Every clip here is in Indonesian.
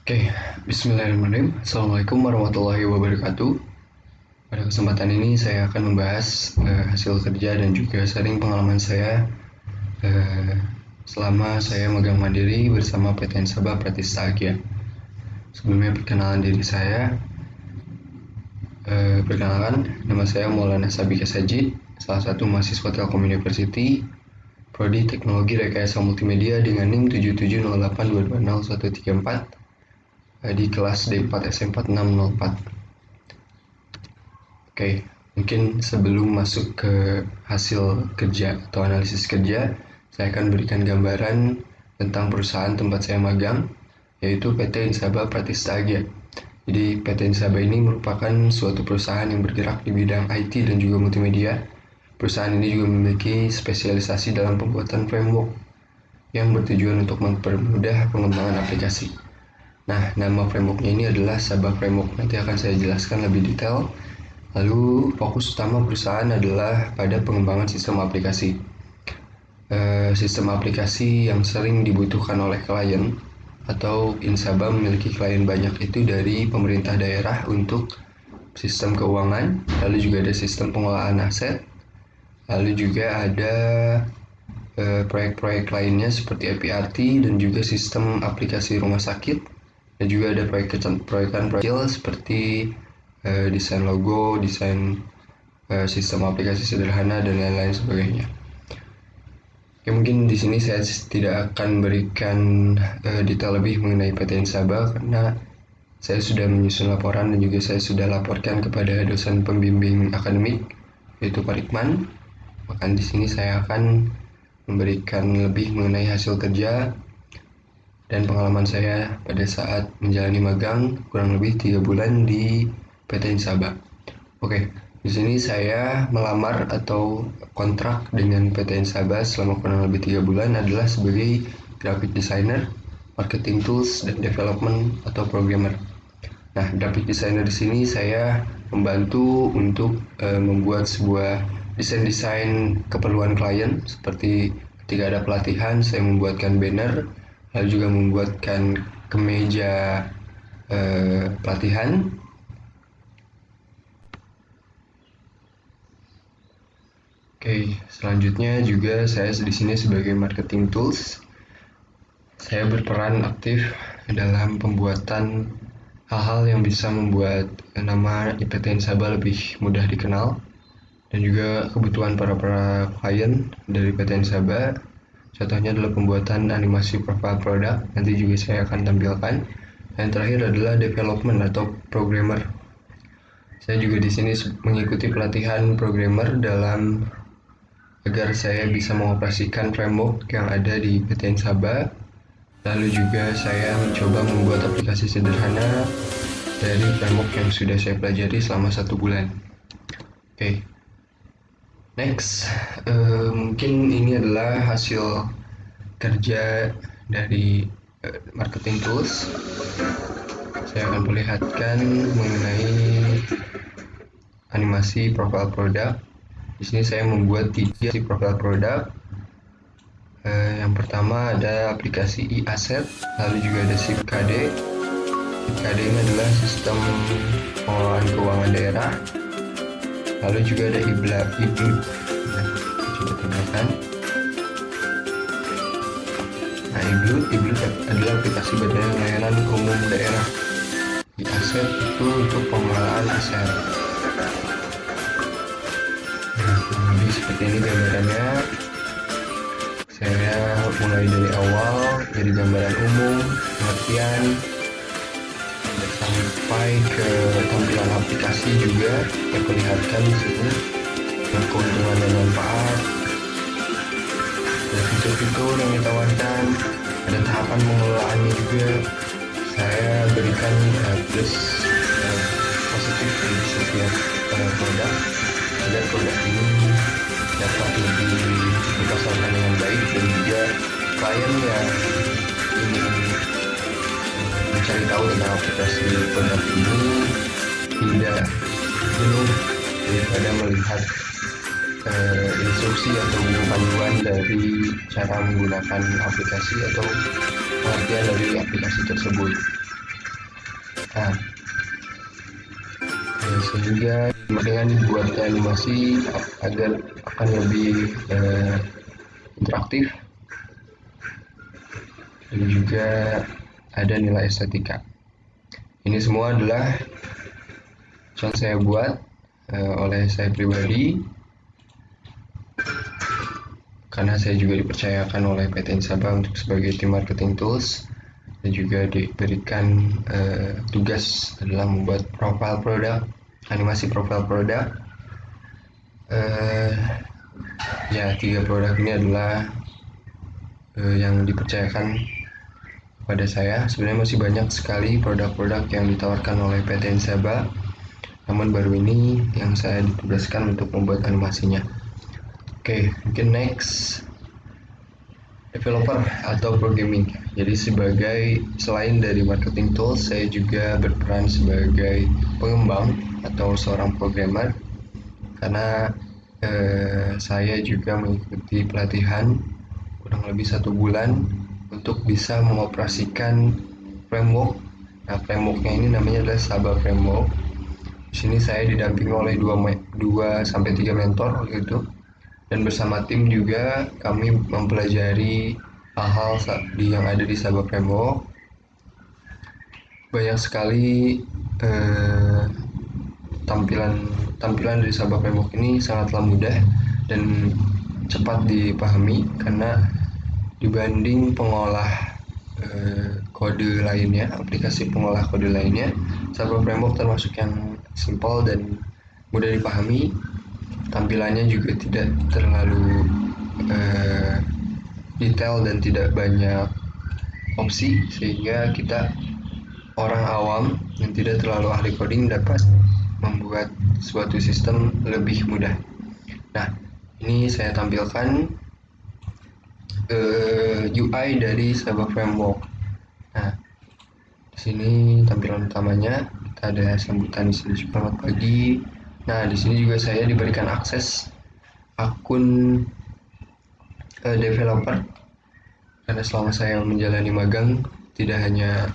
Oke, Bismillahirrahmanirrahim. Assalamualaikum warahmatullahi wabarakatuh. Pada kesempatan ini saya akan membahas hasil kerja dan juga sharing pengalaman saya eh, selama saya magang mandiri bersama PTN Sabah Pratista Agia. Sebelumnya perkenalan diri saya. Perkenalkan, nama saya Maulana Sabika Sajid, salah satu mahasiswa Telkom University, Prodi Teknologi Rekayasa Multimedia dengan NIM 7708220134 di kelas D4 SM4604. Oke, mungkin sebelum masuk ke hasil kerja atau analisis kerja, saya akan berikan gambaran tentang perusahaan tempat saya magang, yaitu PT Insaba Pratista Agia. Jadi PT Insaba ini merupakan suatu perusahaan yang bergerak di bidang IT dan juga multimedia. Perusahaan ini juga memiliki spesialisasi dalam pembuatan framework yang bertujuan untuk mempermudah pengembangan aplikasi. Nah, nama frameworknya ini adalah Sabah Framework. Nanti akan saya jelaskan lebih detail. Lalu, fokus utama perusahaan adalah pada pengembangan sistem aplikasi. Sistem aplikasi yang sering dibutuhkan oleh klien atau Insaba memiliki klien banyak itu dari pemerintah daerah untuk sistem keuangan, lalu juga ada sistem pengelolaan aset, lalu juga ada proyek-proyek lainnya seperti APRT dan juga sistem aplikasi rumah sakit. Dan juga ada proyekan kecil seperti desain logo, desain sistem aplikasi sederhana dan lain-lain sebagainya. Oke, mungkin di sini saya tidak akan berikan detail lebih mengenai PT Insaba karena saya sudah menyusun laporan dan juga saya sudah laporkan kepada dosen pembimbing akademik yaitu Pak Rikman. Maka di sini saya akan memberikan lebih mengenai hasil kerja dan pengalaman saya pada saat menjalani magang kurang lebih 3 bulan di PT Insaba. Oke, di sini saya melamar atau kontrak dengan PT Insaba selama kurang lebih 3 bulan adalah sebagai graphic designer, marketing tools, dan development atau programmer. Nah, graphic designer di sini saya membantu untuk membuat sebuah desain-desain keperluan klien seperti ketika ada pelatihan saya membuatkan banner, lalu juga membuatkan kemeja pelatihan. Oke, selanjutnya juga saya di sini sebagai marketing tools. Saya berperan aktif dalam pembuatan hal-hal yang bisa membuat nama PT Insaba lebih mudah dikenal dan juga kebutuhan para klien dari PT Insaba. Contohnya adalah pembuatan animasi profile produk, nanti juga saya akan tampilkan. Yang terakhir adalah development atau programmer. Saya juga di sini mengikuti pelatihan programmer agar saya bisa mengoperasikan framework yang ada di PT Insaba. Lalu juga saya mencoba membuat aplikasi sederhana dari framework yang sudah saya pelajari selama 1 bulan. Oke. Next, mungkin ini adalah hasil kerja dari marketing tools. Saya akan perlihatkan mengenai animasi profil produk. Di sini saya membuat 3 profil produk. Yang pertama ada aplikasi e-asset, lalu juga ada SIP-KD. SIP-KD ini adalah sistem pengelolaan keuangan daerah. Lalu juga ada e-blood. Coba tampilkan. Nah, e-blood adalah aplikasi badan layanan umum daerah. E-asset itu untuk pengelolaan aset. Nah, kurang lebih seperti ini gambarannya. Saya mulai dari awal, dari gambaran umum, pengertian, sampai ke tampilan aplikasi juga terperlihatkan di sini dengan keuntungan dan manfaat, ada fitur-fitur yang ditawarkan, ada tahapan pengelolaannya juga. Saya berikan plus positif di setiap produk agar produk ini dapat lebih dipasarkan dengan baik dan juga klien yang ingin mencari tahu tentang aplikasi produk ini tidak jenuh daripada melihat instruksi atau panduan dari cara menggunakan aplikasi atau pengertian dari aplikasi tersebut. Nah, sehingga dengan dibuat animasi agar akan lebih interaktif dan juga ada nilai estetika. Ini semua adalah yang saya buat oleh saya pribadi, karena saya juga dipercayakan oleh PT Insaba untuk sebagai tim marketing tools, dan juga diberikan tugas adalah membuat profil produk, animasi profil produk. Ya, 3 produk ini adalah yang dipercayakan pada saya. Sebenarnya masih banyak sekali produk-produk yang ditawarkan oleh PT Insaba, namun baru ini yang saya ditugaskan untuk membuat animasinya. Oke, mungkin next, developer atau programming. Jadi selain dari marketing tools, saya juga berperan sebagai pengembang atau seorang programmer, karena saya juga mengikuti pelatihan kurang lebih 1 bulan untuk bisa mengoperasikan framework. Nah, frameworknya ini namanya adalah Saba Framework. Di sini saya didampingi oleh 2 sampai 3 mentor gitu, dan bersama tim juga kami mempelajari hal-hal yang ada di Saba Framework. Banyak sekali tampilan dari Saba Framework ini sangatlah mudah dan cepat dipahami, karena dibanding pengolah kode lainnya, aplikasi pengolah kode lainnya, Saba Framework termasuk yang simpel dan mudah dipahami. Tampilannya juga tidak terlalu detail dan tidak banyak opsi, sehingga kita, orang awam yang tidak terlalu ahli coding, dapat membuat suatu sistem lebih mudah. Nah, ini saya tampilkan UI dari Saba Framework. Nah, di sini tampilan utamanya kita ada sambutan di sini, selamat pagi. Nah, di sini juga saya diberikan akses akun developer, karena selama saya menjalani magang tidak hanya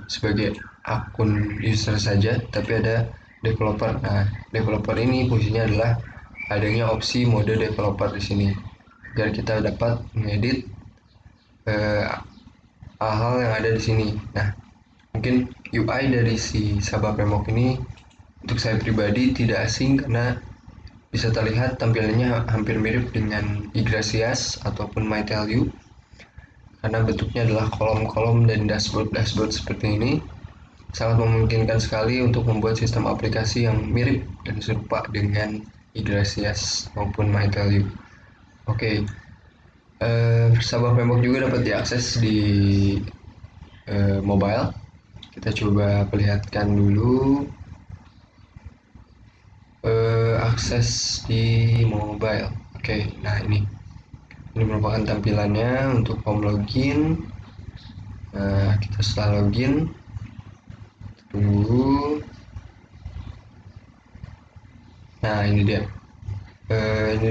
sebagai akun user saja, tapi ada developer. Nah, developer ini fungsinya adalah adanya opsi mode developer di sini, agar kita dapat mengedit hal-hal yang ada di sini. Nah, mungkin UI dari si Saba Framework ini untuk saya pribadi tidak asing, karena bisa terlihat tampilannya hampir mirip dengan Yggdrasil ataupun MyTellU, karena bentuknya adalah kolom-kolom dan dashboard seperti ini. Sangat memungkinkan sekali untuk membuat sistem aplikasi yang mirip dan serupa dengan Yggdrasil maupun MyTellU. Oke, Saba Framework juga dapat diakses di mobile. Kita coba perlihatkan dulu akses di mobile. Oke, nah ini merupakan tampilannya untuk home login. Nah, kita setelah login, tunggu. Nah, ini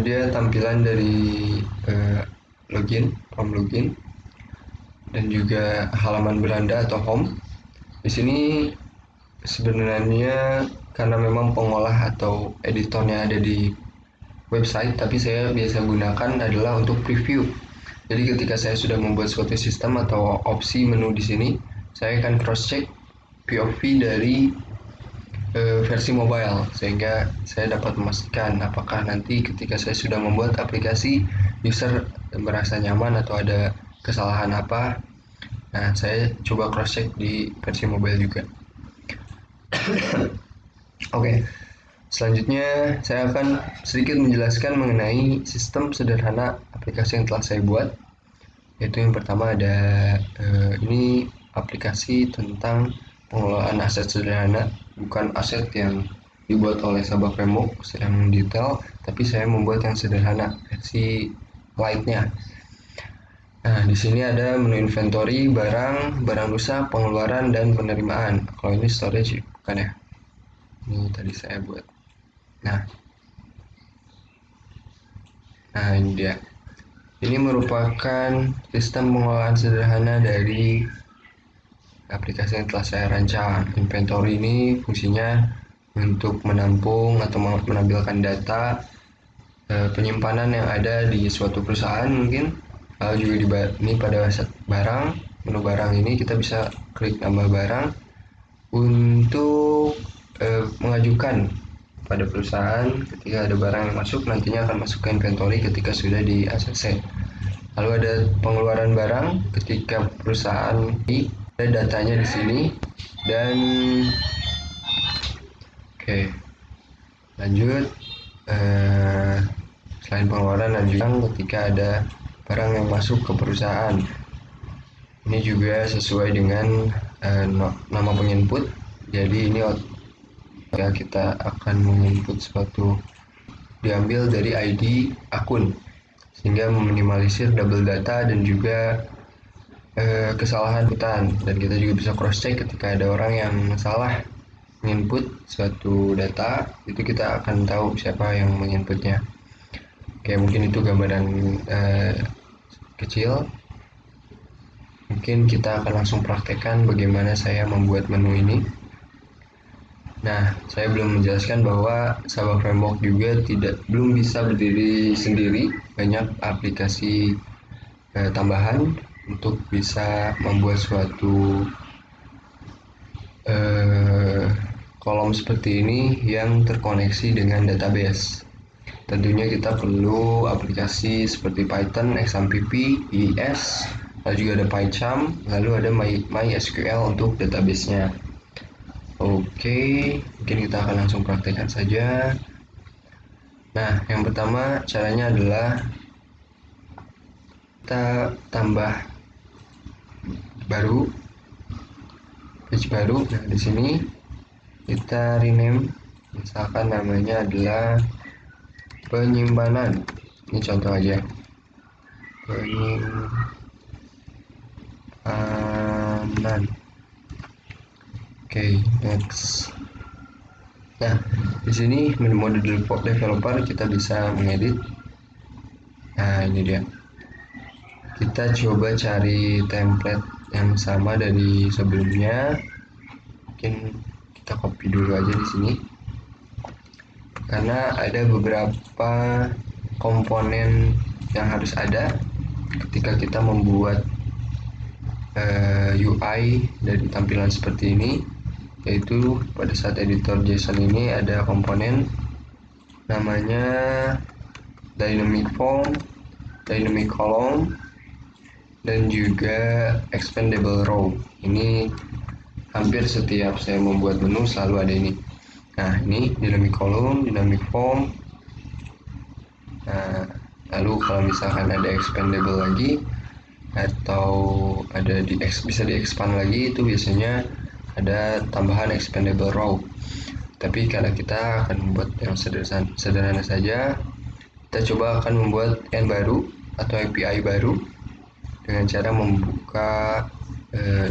dia tampilan dari home login, dan juga halaman beranda atau home. Di sini sebenarnya karena memang pengolah atau editornya ada di website, tapi saya biasa gunakan adalah untuk preview. Jadi ketika saya sudah membuat suatu sistem atau opsi menu di sini, saya akan cross check POV dari versi mobile, sehingga saya dapat memastikan apakah nanti ketika saya sudah membuat aplikasi, user merasa nyaman atau ada kesalahan apa. Nah, saya coba cross check di versi mobile juga. Oke, selanjutnya saya akan sedikit menjelaskan mengenai sistem sederhana aplikasi yang telah saya buat. Yaitu yang pertama ada ini aplikasi tentang pengelolaan aset sederhana, bukan aset yang dibuat oleh Saba Framework yang detail, tapi saya membuat yang sederhana versi light-nya. Nah, di sini ada menu inventory, barang lusa, pengeluaran, dan penerimaan. Kalau ini storage bukan ya? Ini tadi saya buat. Nah, ini dia. Ini merupakan sistem pengelolaan sederhana dari aplikasi yang telah saya rancang. Inventory ini fungsinya untuk menampung atau menampilkan data penyimpanan yang ada di suatu perusahaan mungkin. Lalu juga ini pada barang, menu barang ini kita bisa klik nambah barang untuk mengajukan pada perusahaan ketika ada barang yang masuk, nantinya akan masuk ke inventory ketika sudah di ACC. Lalu ada pengeluaran barang ketika perusahaan ada datanya di sini. Dan oke, lanjut. Selain pengeluaran dan juga ketika ada barang yang masuk ke perusahaan, ini juga sesuai dengan nama penginput. Jadi ini kita akan menginput suatu diambil dari ID akun, sehingga meminimalisir double data dan juga kesalahan hutan. Dan kita juga bisa cross check ketika ada orang yang salah menginput suatu data, itu kita akan tahu siapa yang menginputnya. Oke, mungkin itu gambaran kecil. Mungkin kita akan langsung praktekkan bagaimana saya membuat menu ini. Nah, saya belum menjelaskan bahwa Sabah Framework juga belum bisa berdiri sendiri. Banyak aplikasi tambahan untuk bisa membuat suatu kolom seperti ini yang terkoneksi dengan database. Tentunya kita perlu aplikasi seperti Python, XAMPP, IIS, lalu juga ada PyCharm, lalu ada MySQL untuk database-nya. Oke, mungkin kita akan langsung praktekkan saja. Nah, yang pertama caranya adalah kita tambah baru, page baru. Nah, di sini kita rename, misalkan namanya adalah penyimpanan. Ini contoh aja, penyimpanan. Oke, next. Nah, di sini mode developer kita bisa mengedit. Nah, ini dia. Kita coba cari template yang sama dari sebelumnya. Mungkin kita copy dulu aja di sini. Karena ada beberapa komponen yang harus ada ketika kita membuat UI dari tampilan seperti ini, yaitu pada saat editor JSON ini ada komponen namanya dynamic form, dynamic column, dan juga expandable row. Ini hampir setiap saya membuat menu selalu ada ini. Nah, ini dynamic column, dynamic form. Nah, lalu kalau misalkan ada expandable lagi atau ada bisa di-expand lagi, itu biasanya ada tambahan expandable row. Tapi karena kita akan membuat yang sederhana saja, kita coba akan membuat end baru atau API baru dengan cara membuka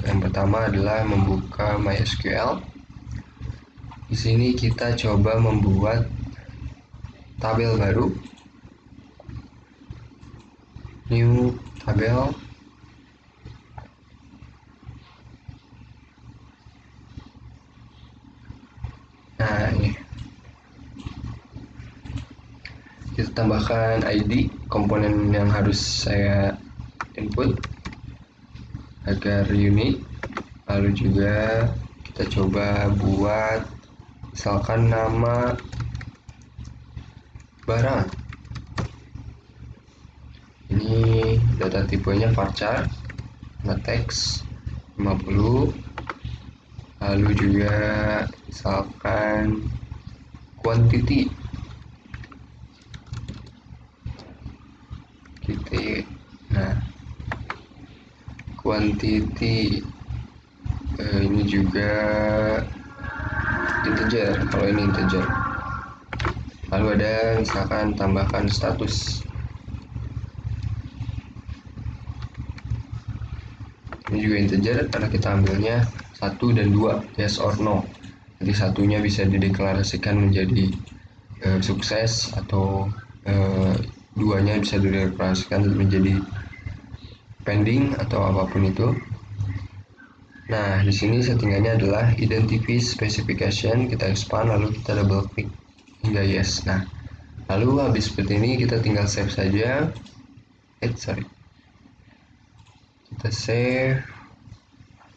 yang pertama adalah membuka MySQL. Di sini kita coba membuat tabel baru, new tabel. Nah, ini kita tambahkan ID komponen yang harus saya input agar unik. Lalu juga kita coba buat misalkan nama barang. Ini data tipenya varchar, teks 50. Lalu juga misalkan quantity, nah quantity ini juga integer, kalau ini integer. Lalu ada misalkan tambahkan status, ini juga integer karena kita ambilnya 1 dan 2, yes or no. Jadi satunya bisa dideklarasikan menjadi sukses, atau duanya bisa dideklarasikan menjadi pending atau apapun itu. Nah, di sini settingannya adalah identify specification, kita expand lalu kita double klik hingga yes. Nah, lalu habis seperti ini kita tinggal save saja. Kita save,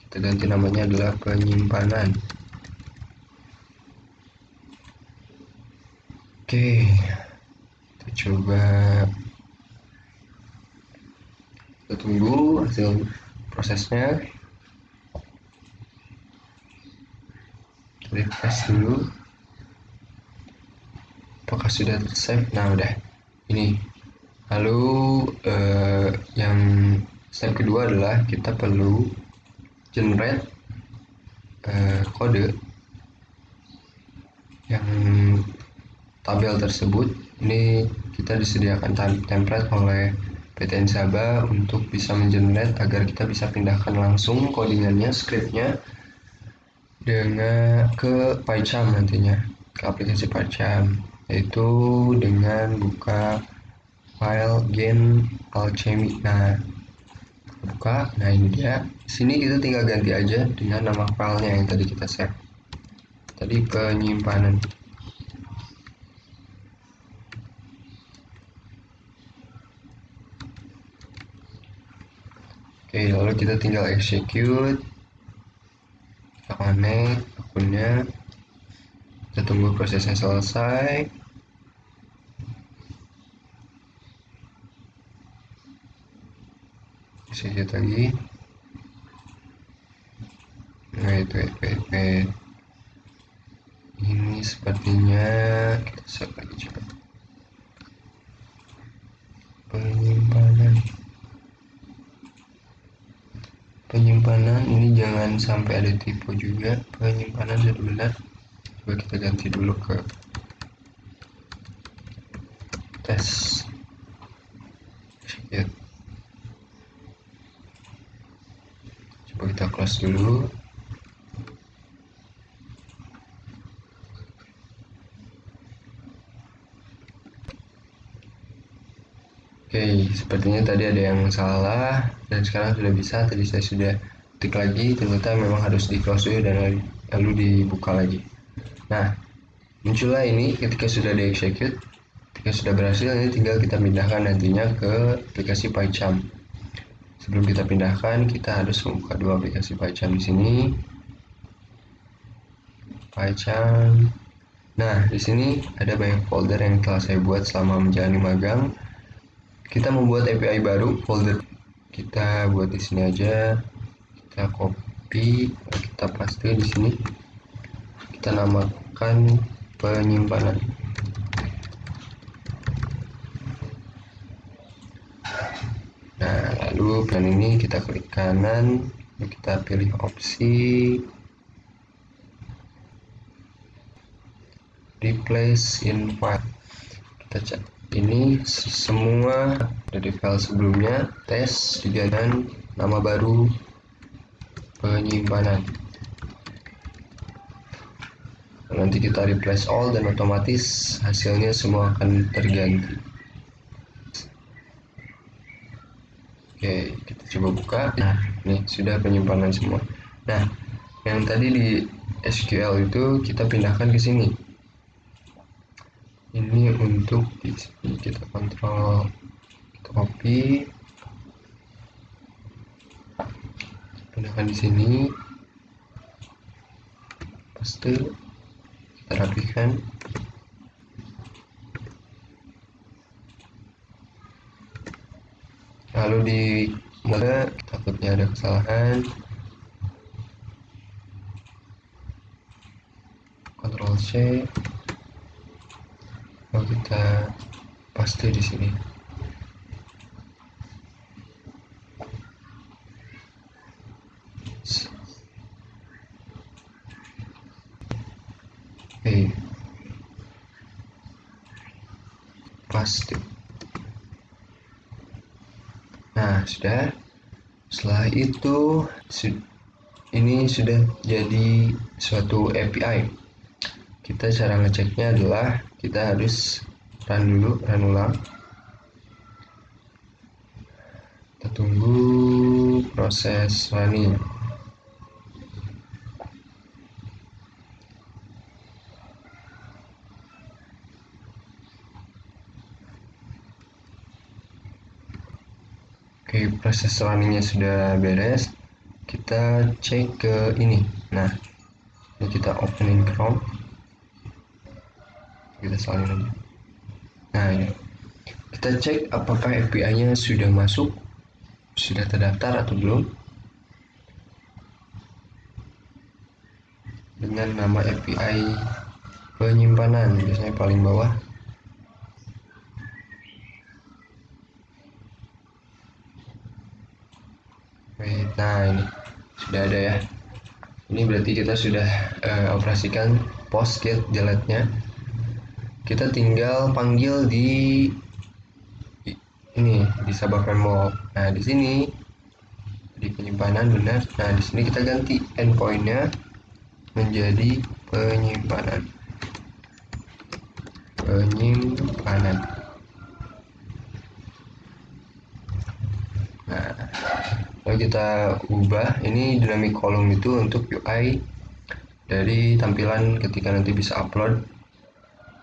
kita ganti namanya adalah penyimpanan. Oke, kita coba, kita tunggu hasil prosesnya. Refresh dulu apakah sudah save. Nah, udah ini. Lalu yang step kedua adalah kita perlu generate kode yang tabel tersebut. Ini kita disediakan template oleh PTN Saba untuk bisa mengenerate agar kita bisa pindahkan langsung codingannya, scriptnya dengan ke PyCharm nantinya, ke aplikasi PyCharm, yaitu dengan buka file Gain Alchemy. Nah, buka. Nah, ini dia. Sini kita tinggal ganti aja dengan nama filenya yang tadi kita save. Tadi penyimpanan. Oke, lalu kita tinggal execute. Kita connect akunnya. Kita tunggu prosesnya selesai. Execute lagi. Wait. Ini sepertinya kita save lagi coba. Penyimpanan ini jangan sampai ada tipe juga. Penyimpanan sudah benar. Coba kita ganti dulu ke tes. Ya. Coba kita close dulu. Oke, sepertinya tadi ada yang salah dan sekarang sudah bisa. Tadi saya sudah ketik lagi, ternyata memang harus di close dulu dan lalu dibuka lagi. Nah, muncullah ini ketika sudah di execute. Ketika sudah berhasil, ini tinggal kita pindahkan nantinya ke aplikasi PyCharm. Sebelum kita pindahkan, kita harus membuka dua aplikasi PyCharm di sini. PyCharm. Nah, di sini ada banyak folder yang telah saya buat selama menjalani magang. Kita membuat API baru, folder kita buat di sini aja. Kita copy, kita paste di sini. Kita namakan penyimpanan. Nah, lalu plan ini kita klik kanan, kita pilih opsi replace in file. Kita cek ini semua dari file sebelumnya, tes dengan nama baru penyimpanan. Nanti kita replace all dan otomatis hasilnya semua akan terganti. Oke, kita coba buka. Nah, ini sudah penyimpanan semua. Nah, yang tadi di SQL itu kita pindahkan ke sini. Ini untuk di sini kita kontrol, kita copy, pindahkan di sini, paste, kita rapikan. Lalu di mana takutnya ada kesalahan, Ctrl C, lalu kita paste di sini. Oke, paste. Nah, sudah. Setelah itu ini sudah jadi suatu API. Kita cara ngeceknya adalah kita harus run ulang. Kita tunggu proses running. Oke, proses runningnya sudah beres. Kita cek ke ini. Nah, ini kita openin Chrome. Kita salin aja. Nah, ini kita cek apakah API-nya sudah masuk, sudah terdaftar atau belum, dengan nama API penyimpanan, biasanya paling bawah. Nah, ini sudah ada ya. Ini berarti kita sudah operasikan post-get jeleknya. Kita tinggal panggil di ini di Sabah Framework. Nah, di sini di penyimpanan benar. Nah, di sini kita ganti endpoint-nya menjadi penyimpanan. Penyimpanan. Nah, lalu kita ubah ini dynamic column itu untuk UI dari tampilan ketika nanti bisa upload,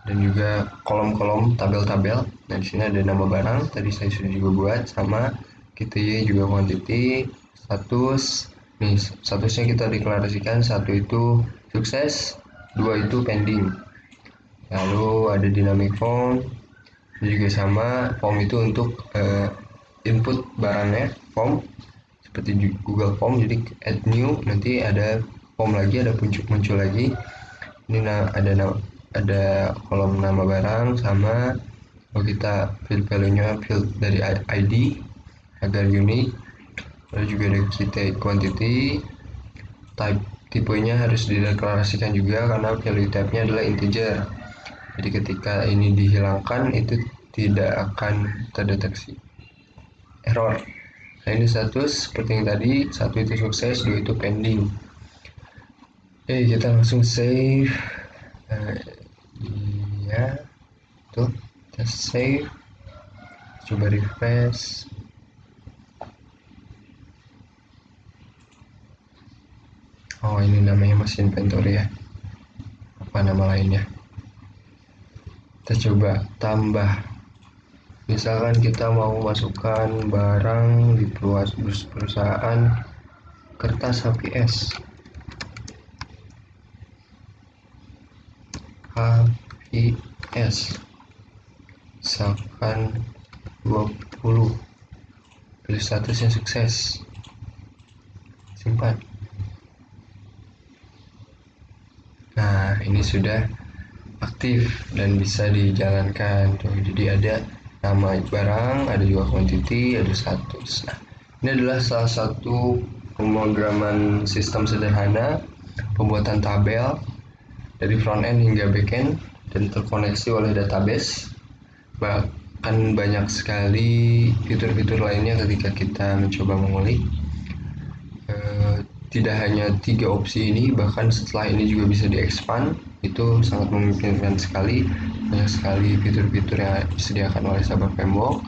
dan juga kolom-kolom tabel-tabel. Nah, di sini ada nama barang, tadi saya sudah juga buat, sama kita juga quantity, status. Nih, statusnya kita deklarasikan, satu itu sukses, dua itu pending. Lalu ada dynamic form, juga sama, form itu untuk input barangnya, form seperti Google Form, jadi add new, nanti ada form lagi, ada muncul lagi. Ini ada kolom nama barang, sama kalau kita fill value-nya fill dari ID agar unik. Lalu juga ada key quantity, type tipenya harus dideklarasikan juga karena value type-nya adalah integer. Jadi ketika ini dihilangkan itu tidak akan terdeteksi error. Nah, ini status seperti yang tadi, satu itu sukses, dua itu pending. Oke, kita langsung save. Iya, tuh kita save, coba refresh. Oh, ini namanya masih inventory ya, apa nama lainnya, kita coba tambah. Misalkan kita mau masukkan barang di perusahaan kertas HPS. Misalkan 20, pilih statusnya sukses, simpan. Nah, ini sudah aktif dan bisa dijalankan tuh. Jadi ada nama barang, ada juga quantity, ada status. Nah, ini adalah salah satu pemrograman sistem sederhana pembuatan tabel dari front end hingga back end dan terkoneksi oleh database. Bahkan banyak sekali fitur-fitur lainnya ketika kita mencoba mengulik. Tidak hanya 3 opsi ini, bahkan setelah ini juga bisa di-expand. Itu sangat memungkinkan sekali, banyak sekali fitur-fitur yang disediakan oleh Sabah Framework.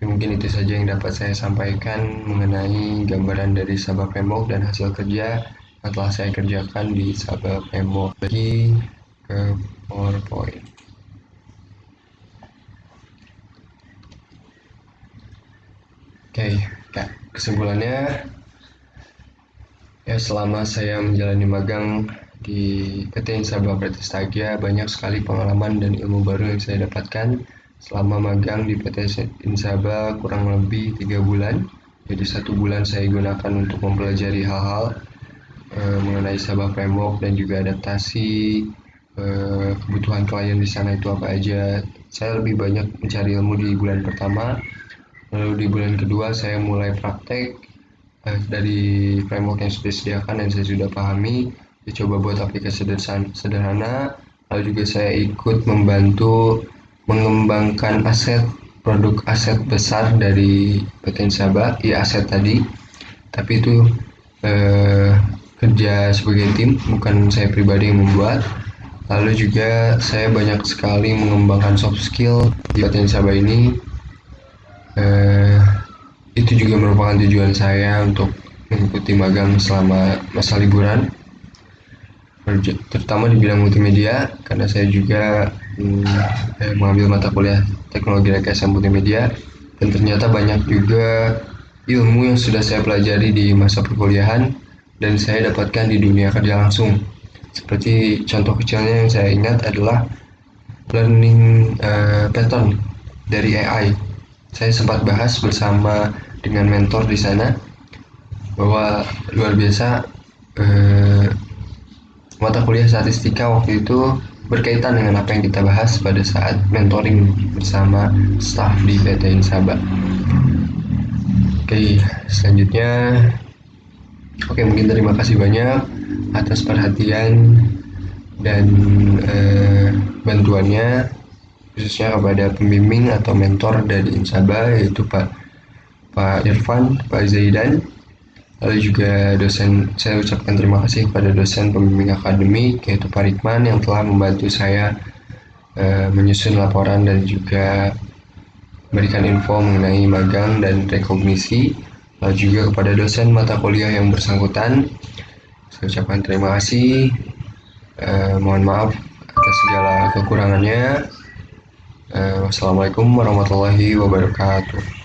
Mungkin itu saja yang dapat saya sampaikan mengenai gambaran dari Sabah Framework dan hasil kerja yang telah saya kerjakan di Sabah Framework. Lagi ke PowerPoint. Oke, kesimpulannya, ya, selama saya menjalani magang di PT Insaba Pratistagia, banyak sekali pengalaman dan ilmu baru yang saya dapatkan selama magang di PT Insaba kurang lebih 3 bulan. Jadi 1 bulan saya gunakan untuk mempelajari hal-hal mengenai Sabah Framework dan juga adaptasi kebutuhan klien di sana itu apa aja. Saya lebih banyak mencari ilmu di bulan pertama, lalu di bulan kedua saya mulai praktek dari framework yang sudah disediakan dan saya sudah pahami. Saya coba buat aplikasi sederhana, lalu juga saya ikut membantu mengembangkan produk aset besar dari PT Insaba, ya aset tadi, tapi itu kerja sebagai tim, bukan saya pribadi yang membuat. Lalu juga saya banyak sekali mengembangkan soft skill di PT Insaba ini. Itu juga merupakan tujuan saya untuk mengikuti magang selama masa liburan, terutama di bidang multimedia, karena saya juga mengambil mata kuliah teknologi rekayasa multimedia. Dan ternyata banyak juga ilmu yang sudah saya pelajari di masa perkuliahan dan saya dapatkan di dunia kerja langsung. Seperti contoh kecilnya yang saya ingat adalah learning pattern dari AI. Saya sempat bahas bersama dengan mentor di sana bahwa luar biasa eh, mata kuliah statistika waktu itu berkaitan dengan apa yang kita bahas pada saat mentoring bersama staff di PT Insaba. Oke, selanjutnya, mungkin terima kasih banyak atas perhatian dan bantuannya, khususnya kepada pembimbing atau mentor dari Insaba, yaitu Pak Irfan, Pak Zaidan. Lalu juga dosen, saya ucapkan terima kasih kepada dosen pembimbing akademik yaitu Pak Rikman yang telah membantu saya menyusun laporan dan juga memberikan info mengenai magang dan rekognisi. Lalu juga kepada dosen mata kuliah yang bersangkutan, saya ucapkan terima kasih. Mohon maaf atas segala kekurangannya. Wassalamualaikum warahmatullahi wabarakatuh.